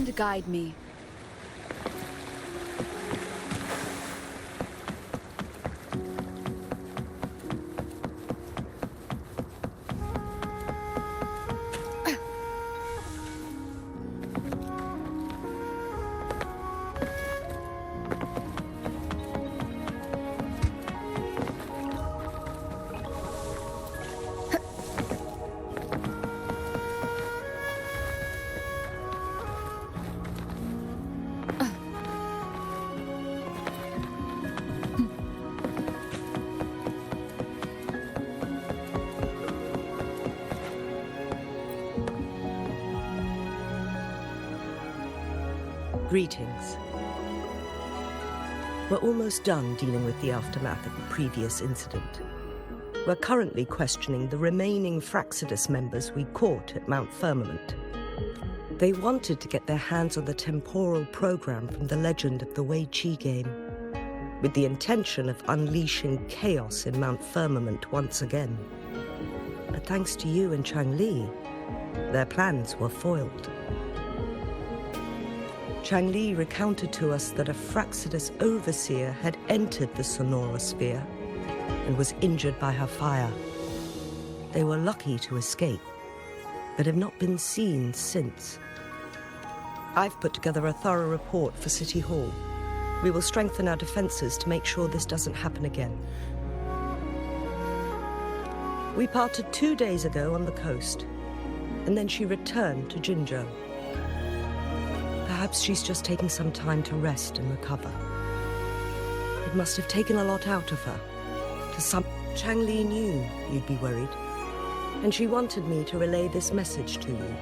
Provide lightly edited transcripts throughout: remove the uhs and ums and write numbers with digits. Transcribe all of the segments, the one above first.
Wind guide me. Greetings. We're almost done dealing with the aftermath of the previous incident. We're currently questioning the remaining Fraxidus members we caught at Mount Firmament. They wanted to get their hands on the temporal program from the Legend of the Wei Qi game, with the intention of unleashing chaos in Mount Firmament once again. But thanks to you and Chang Li, their plans were foiled. Chang Li recounted to us that a Fraxidus overseer had entered the Sonora sphere and was injured by her fire. They were lucky to escape, but have not been seen since. I've put together a thorough report for City Hall. We will strengthen our defenses to make sure this doesn't happen again. We parted 2 days ago on the coast, and then she returned to Jinzhou. Perhaps she's just taking some time to rest and recover. It must have taken a lot out of her. Chang Li knew you'd be worried, and she wanted me to relay this message to you.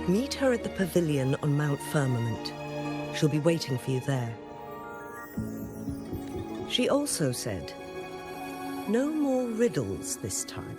Meet her at the pavilion on Mount Firmament. She'll be waiting for you there. She also said, no more riddles this time.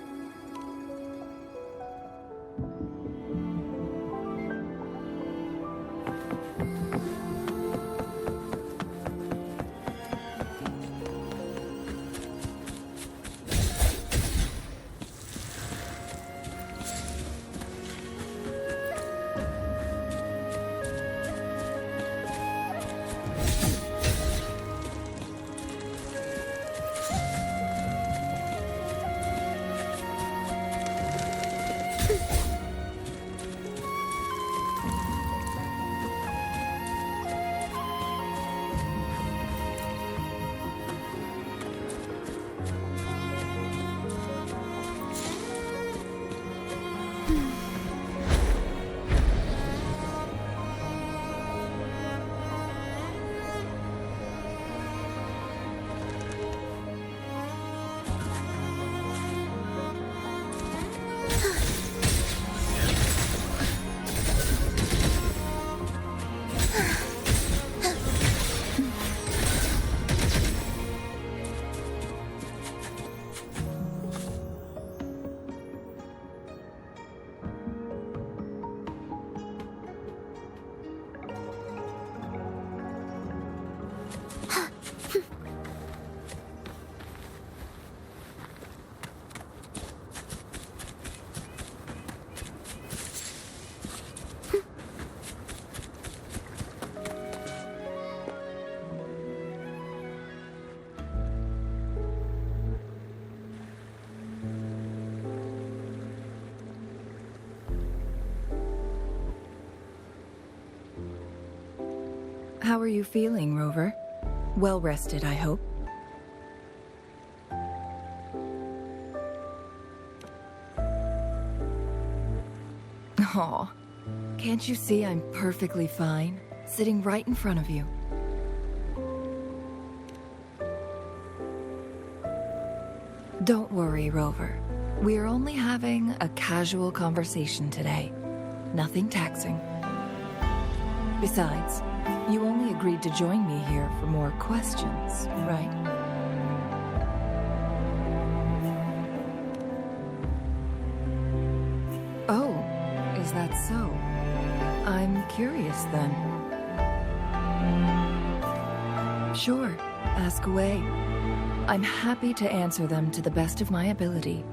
How are you feeling, Rover? Well rested, I hope. Aw, can't you see I'm perfectly fine, sitting right in front of you? Don't worry, Rover. We're only having a casual conversation today. Nothing taxing. Besides, you only agreed to join me here for more questions, right? Oh, is that so? I'm curious then. Sure, ask away. I'm happy to answer them to the best of my ability.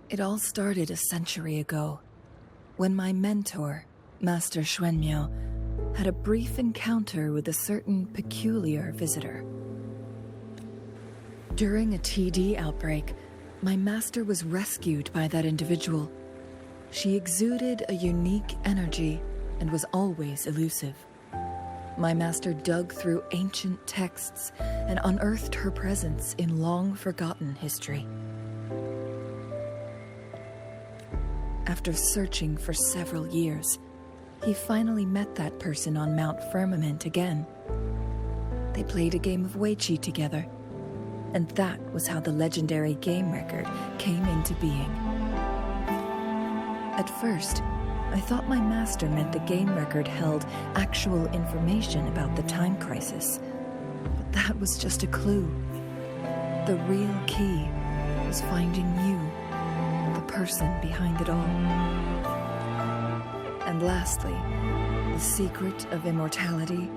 It all started a century ago, when my mentor, Master Xuanmiao, had a brief encounter with a certain peculiar visitor. During a TD outbreak, my master was rescued by that individual. She exuded a unique energy and was always elusive. My master dug through ancient texts and unearthed her presence in long-forgotten history. After searching for several years, he finally met that person on Mount Firmament again. They played a game of Weiqi together, and that was how the legendary game record came into being. At first, I thought my master meant the game record held actual information about the time crisis, but that was just a clue. The real key was finding you, the person behind it all. And lastly, the secret of immortality.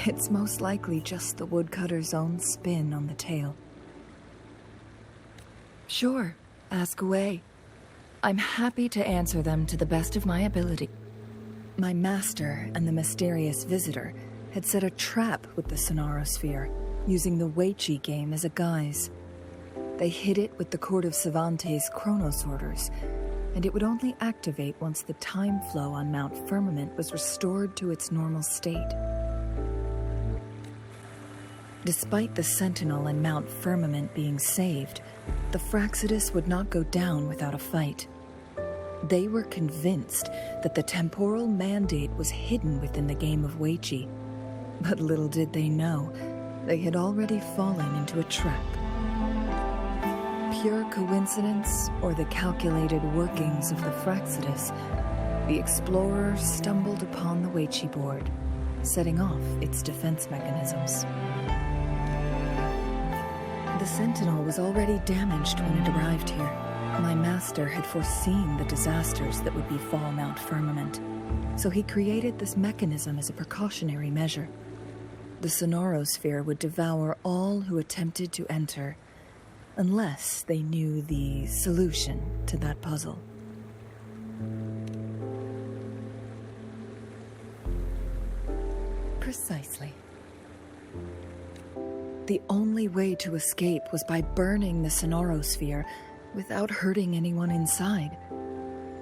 It's most likely just the woodcutter's own spin on the tale. Sure, ask away. I'm happy to answer them to the best of my ability. My master and the mysterious visitor had set a trap with the Sonarosphere, using the Weiqi game as a guise. They hid it with the Court of Savante's Chronos orders, and it would only activate once the time flow on Mount Firmament was restored to its normal state. Despite the Sentinel and Mount Firmament being saved, the Fraxidus would not go down without a fight. They were convinced that the temporal mandate was hidden within the game of Weiqi, but little did they know, they had already fallen into a trap. Pure coincidence or the calculated workings of the Fraxidus, the explorer stumbled upon the Weiqi board, setting off its defense mechanisms. The Sentinel was already damaged when it arrived here. My master had foreseen the disasters that would befall Mount Firmament, so he created this mechanism as a precautionary measure. The Sonarosphere would devour all who attempted to enter, unless they knew the solution to that puzzle. Precisely. The only way to escape was by burning the Sonarosphere without hurting anyone inside.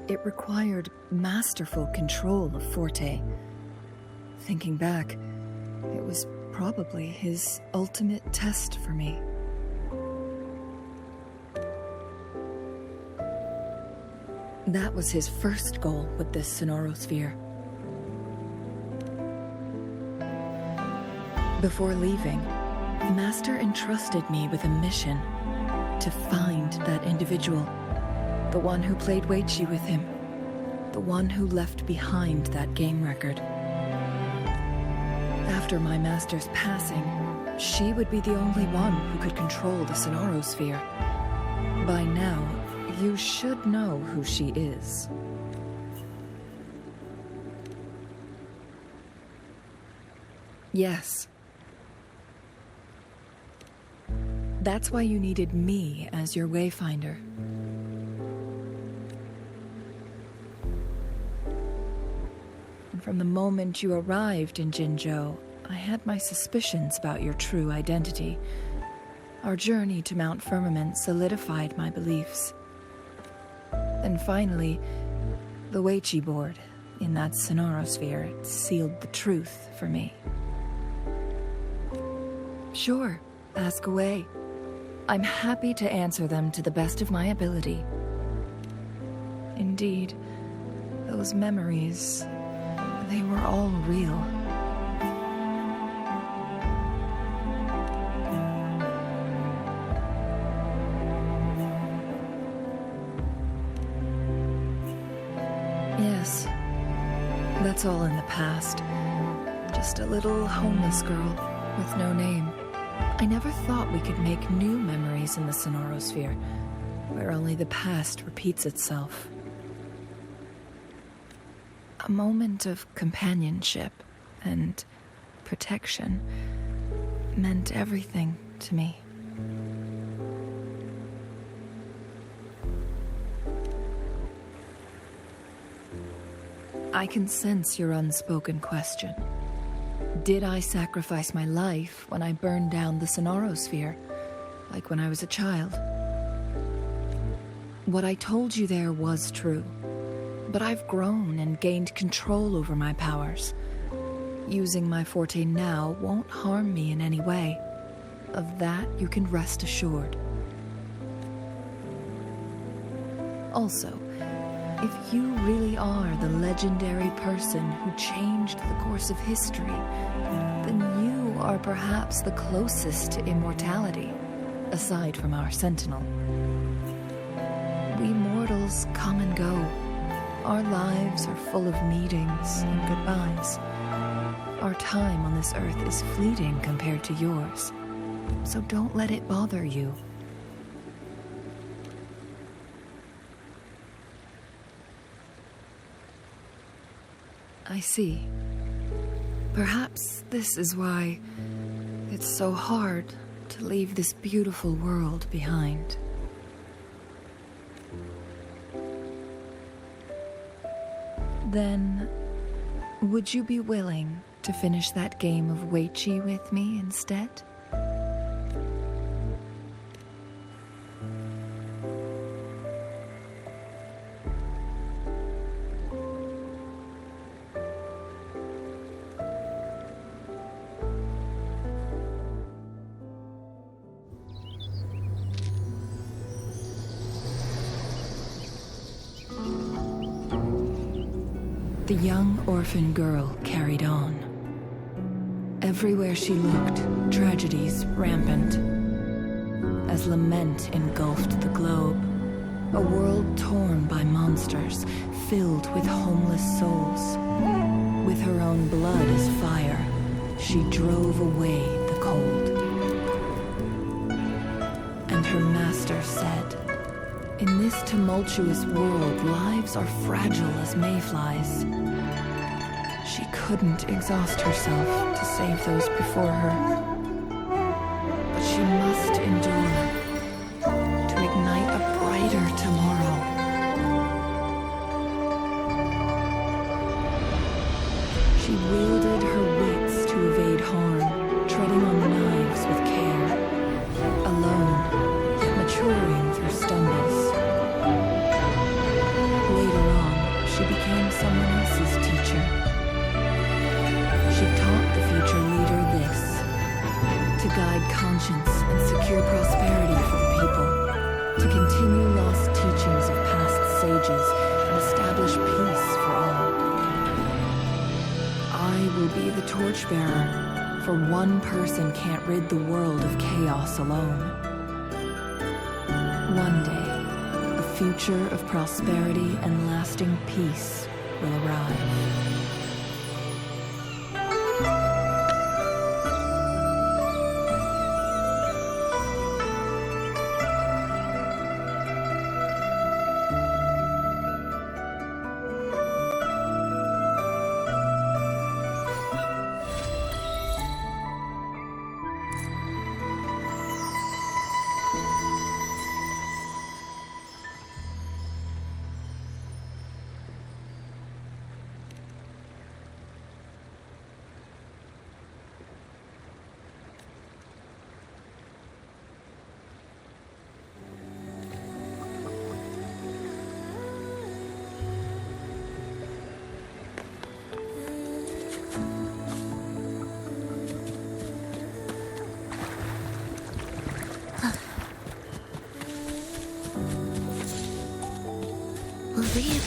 It required masterful control of Forte. Thinking back, it was probably his ultimate test for me. That was his first goal with this Sonarosphere. Before leaving, Master entrusted me with a mission to find that individual, the one who played Weiqi with him, the one who left behind that game record. After my master's passing, she would be the only one who could control the Sonarosphere. By now, you should know who she is. Yes. That's why you needed me as your wayfinder. And from the moment you arrived in Jinzhou, I had my suspicions about your true identity. Our journey to Mount Firmament solidified my beliefs. And finally, the Weiqi board in that Sonarosphere sealed the truth for me. Sure, ask away. I'm happy to answer them to the best of my ability. Indeed, those memories, they were all real. Yes, that's all in the past. Just a little homeless girl with no name. I never thought we could make new memories in the Sonarosphere, where only the past repeats itself. A moment of companionship and protection meant everything to me. I can sense your unspoken question. Did I sacrifice my life when I burned down the Sonarosphere, like when I was a child? What I told you there was true, but I've grown and gained control over my powers. Using my forte now won't harm me in any way. Of that, you can rest assured. Also, if you really are the legendary person who changed the course of history, then you are perhaps the closest to immortality, aside from our sentinel. We mortals come and go. Our lives are full of meetings and goodbyes. Our time on this earth is fleeting compared to yours, so don't let it bother you. I see. Perhaps this is why it's so hard to leave this beautiful world behind. Then, would you be willing to finish that game of Weiqi with me instead? The young orphan girl carried on. Everywhere she looked, tragedies rampant. As lament engulfed the globe, a world torn by monsters, filled with homeless souls. With her own blood as fire, she drove away the cold. And her master said, "In this tumultuous world, lives are fragile as mayflies." She couldn't exhaust herself to save those before her. But she must endure to ignite a brighter tomorrow. She wielded her wits to evade harm, treading on knives with care, alone, yet maturing through stumbles. Later on, she became someone else's teacher. She taught the future leader this: to guide conscience and secure prosperity for the people, to continue lost teachings of past sages and establish peace for all. I will be the torchbearer, for one person can't rid the world of chaos alone. One day, a future of prosperity and lasting peace will arrive.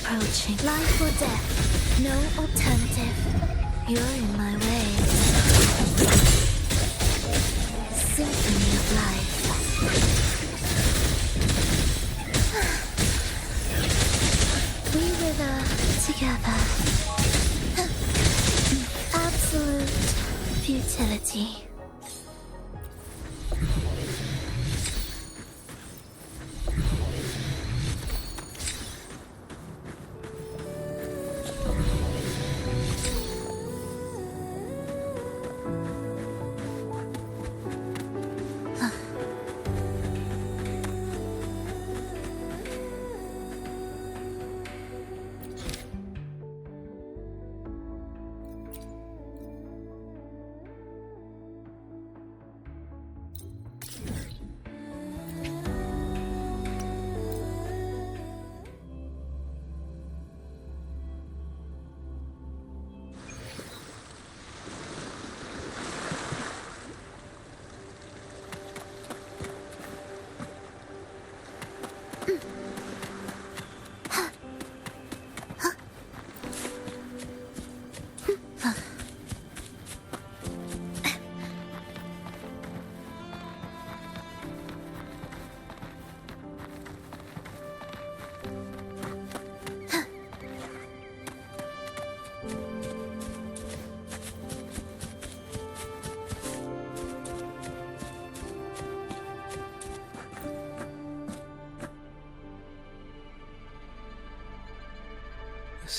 Approaching. Life or death, no alternative. You're in my way. Symphony of life. We wither together. Absolute futility.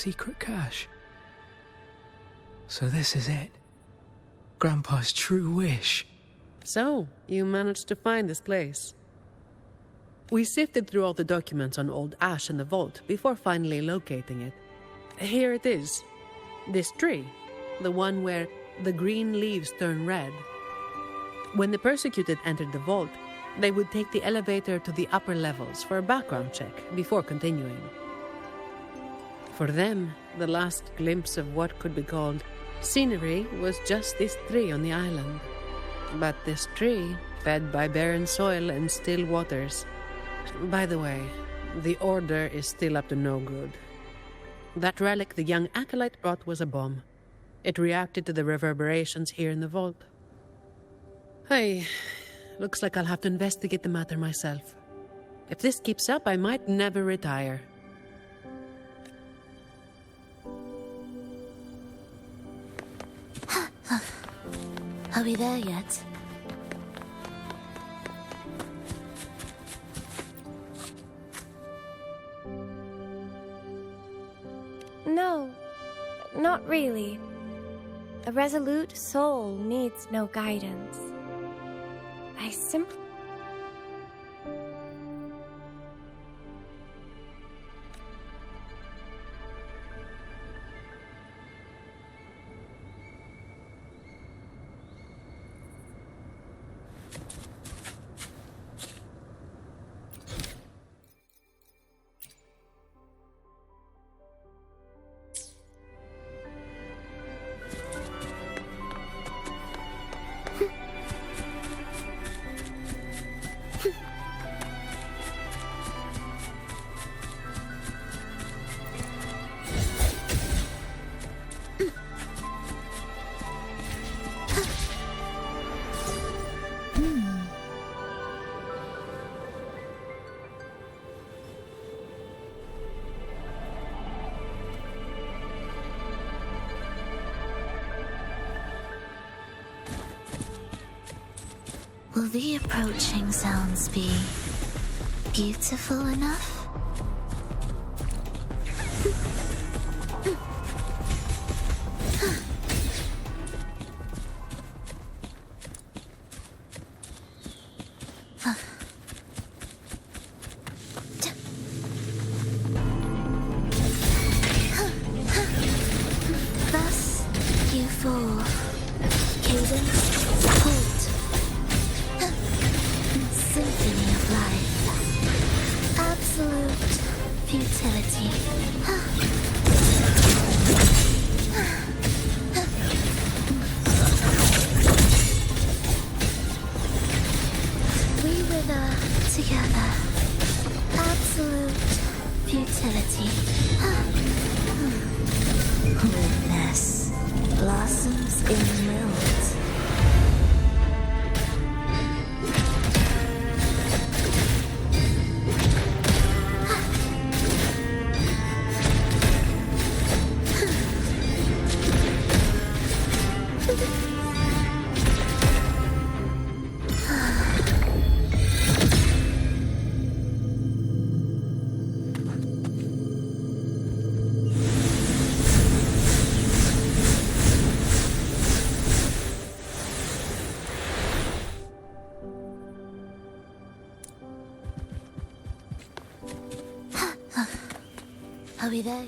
secret cache. So this is it. Grandpa's true wish. So, you managed to find this place. We sifted through all the documents on old Ash in the vault before finally locating it. Here it is. This tree. The one where the green leaves turn red. When the persecuted entered the vault, they would take the elevator to the upper levels for a background check before continuing. For them, the last glimpse of what could be called scenery was just this tree on the island. But this tree, fed by barren soil and still waters. By the way, the Order is still up to no good. That relic the young acolyte brought was a bomb. It reacted to the reverberations here in the vault. Hey, looks like I'll have to investigate the matter myself. If this keeps up, I might never retire. Are we there yet? No, not really. A resolute soul needs no guidance. I simply... Will the approaching sounds be beautiful enough? Thus you fall. Cadence, halt. Symphony of life. Absolute futility. We wither together. Absolute futility. Witness blossoms in wilt. Are we there?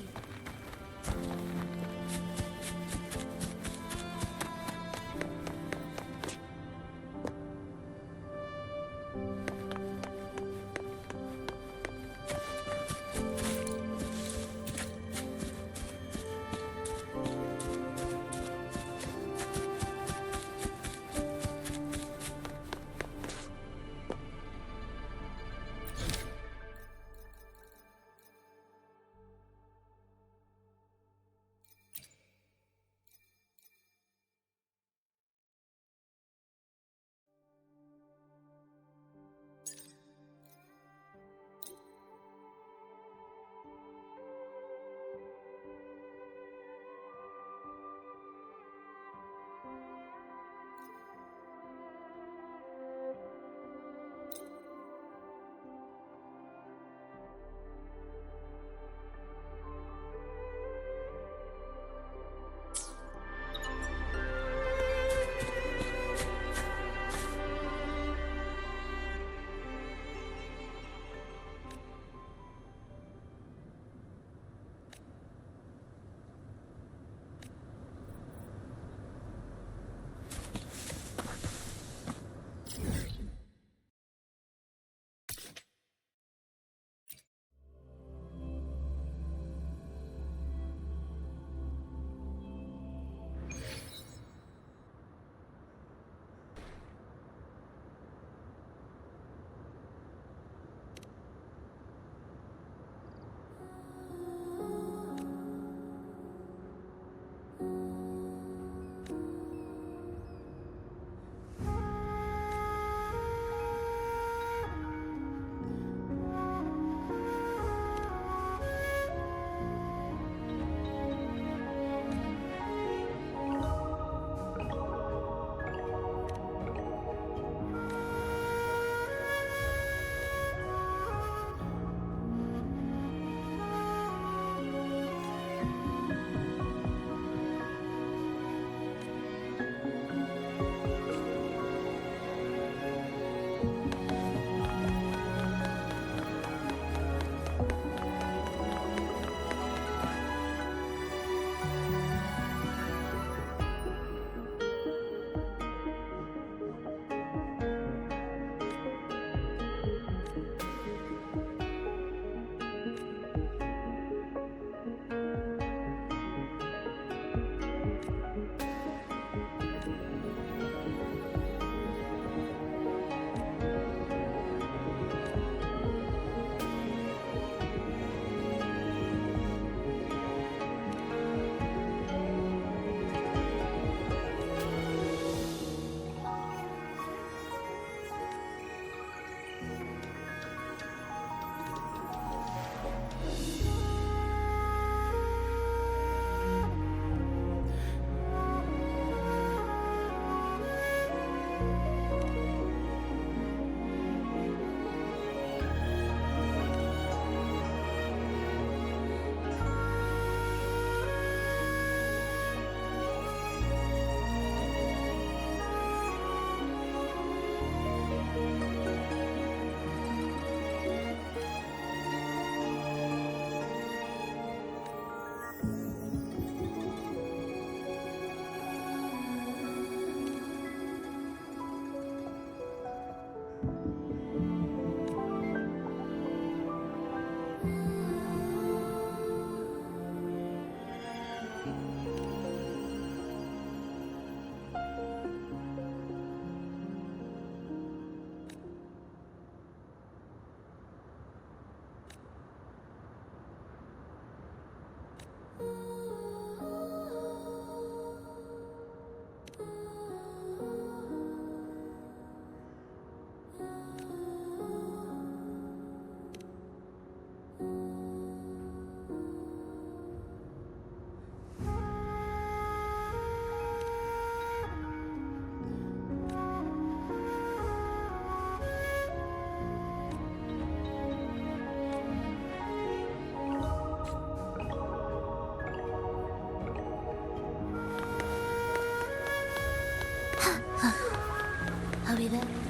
with it.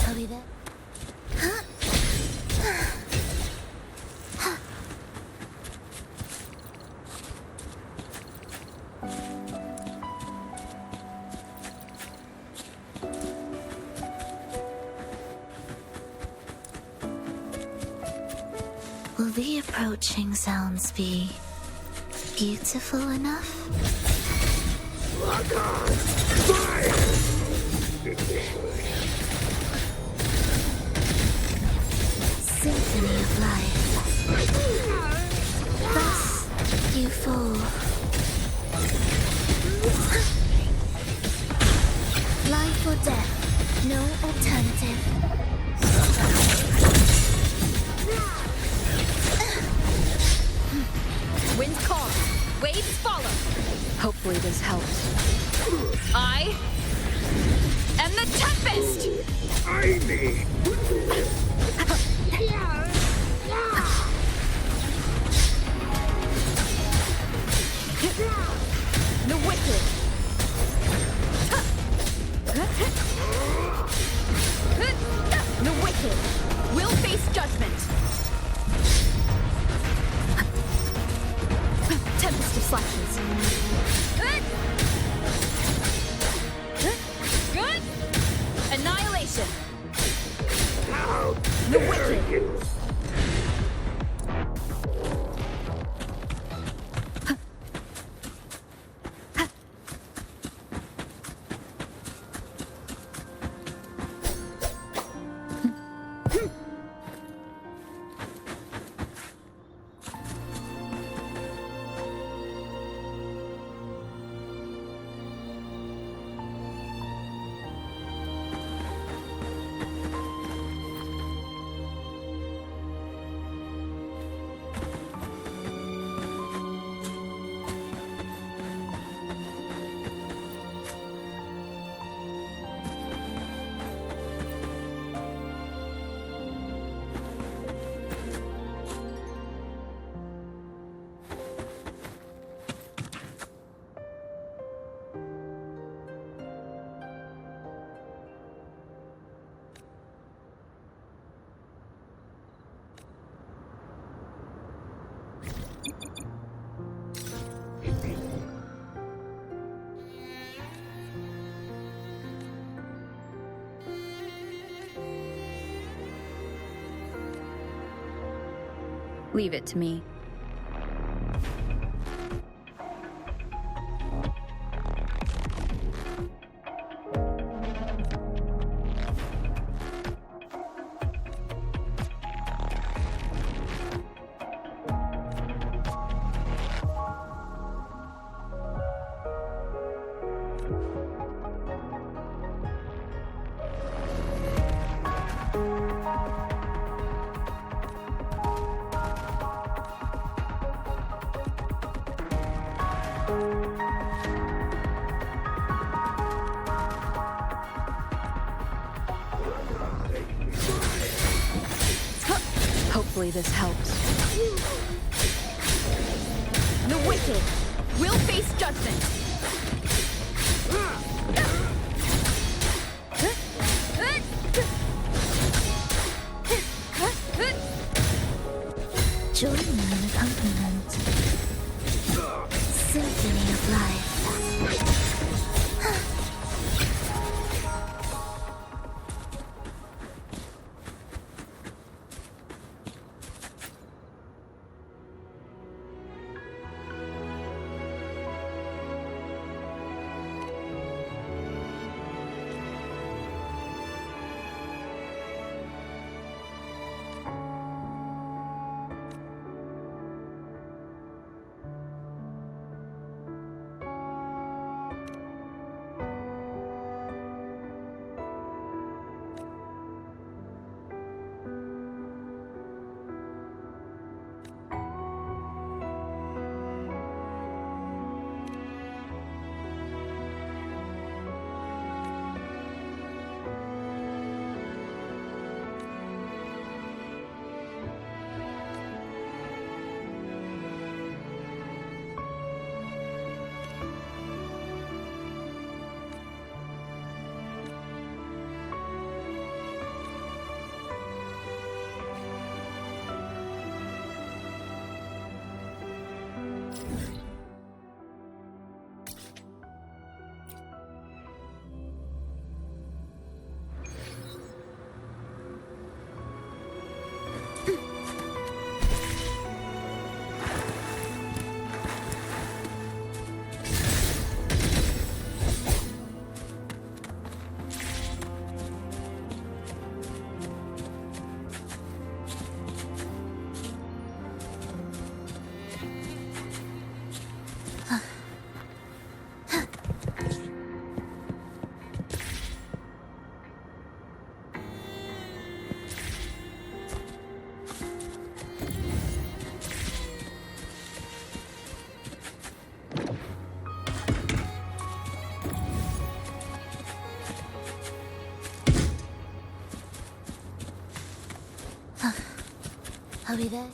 I'll be there. Will the approaching sounds be beautiful enough? Symphony of life. Thus you fall. Life or death, no alternative. Winds calm, waves follow. Hopefully this helps. I am the Tempest! The wicked. The wicked will face judgment. Tempest of slashes. Good. Annihilation. The wicked. Leave it to me. Hopefully this helps. The wicked will face judgment. Join me in accompaniment. symphony of life. Are we there?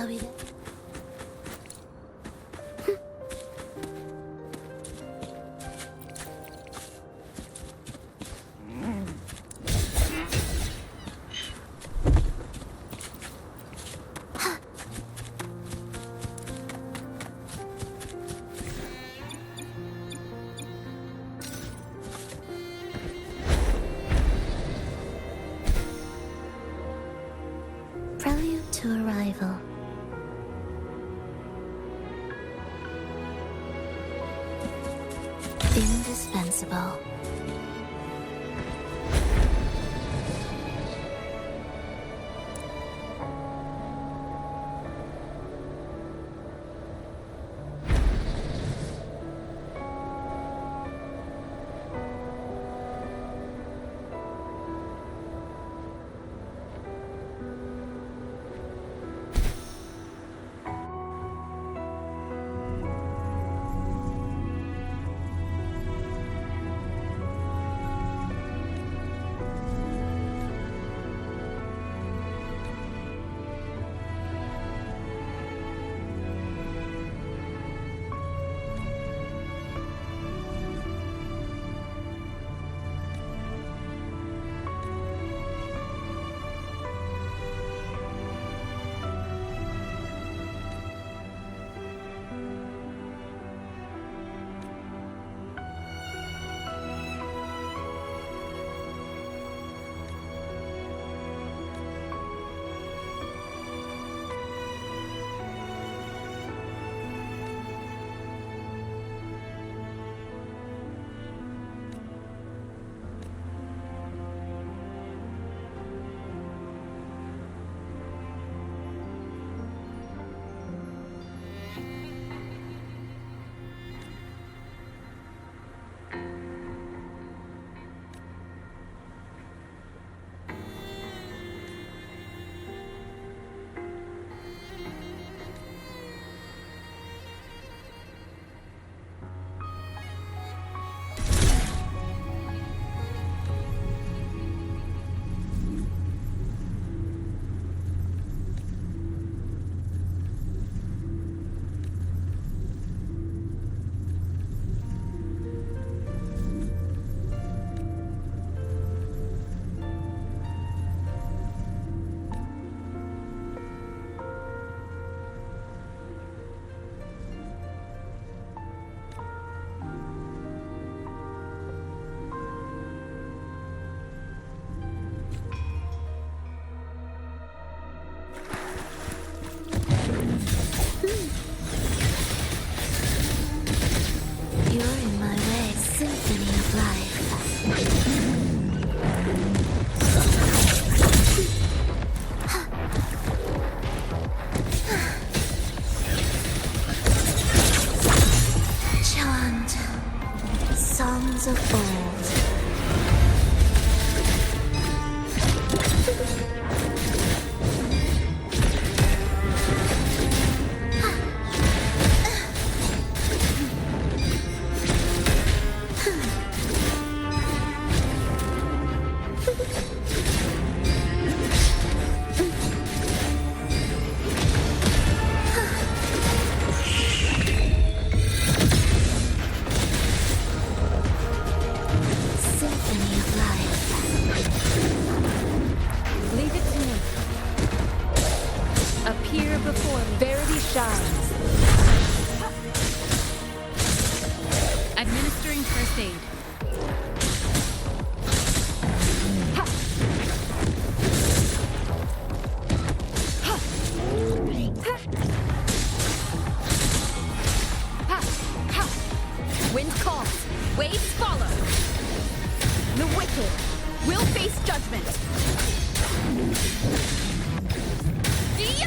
Are we there? Prelude to arrival. Indispensable.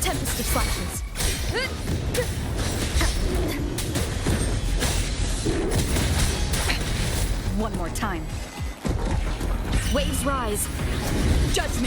Tempest of Slashes. One more time. Waves rise. Judgment!